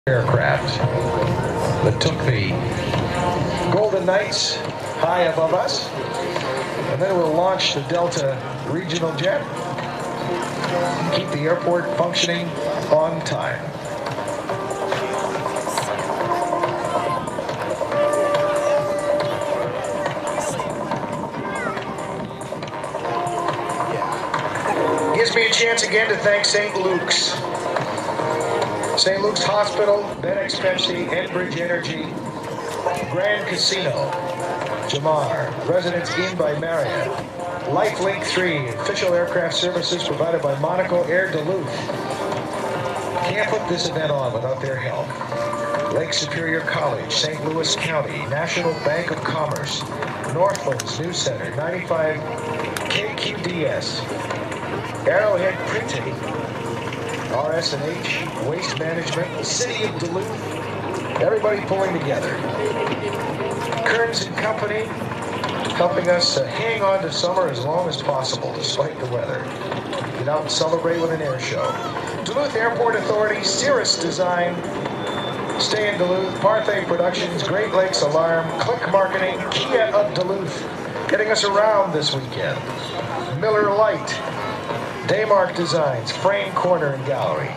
aircraft that took the Golden Knights high above us, and then we'll launch the Delta regional jet, keep the airport functioning on time. Gives me a chance again to thank St. Luke's. St. Luke's Hospital, Benex Pepsi, Enbridge Energy, Grand Casino, Jamar, Residence Inn by Marriott, Lifelink 3, official aircraft services provided by Monaco Air Duluth. Can't put this event on without their help. Lake Superior College, St. Louis County, National Bank of Commerce, Northlands News Center, 95 KQDS, Arrowhead Printing, RS&H, Waste Management, City of Duluth, everybody pulling together. Kearns and Company helping us hang on to summer as long as possible despite the weather. Get out and celebrate with an air show. Duluth Airport Authority, Cirrus Design, Stay in Duluth, Parthay Productions, Great Lakes Alarm, Click Marketing, Kia of Duluth, getting us around this weekend. Miller Lite, Daymark Designs, Frame Corner and Gallery.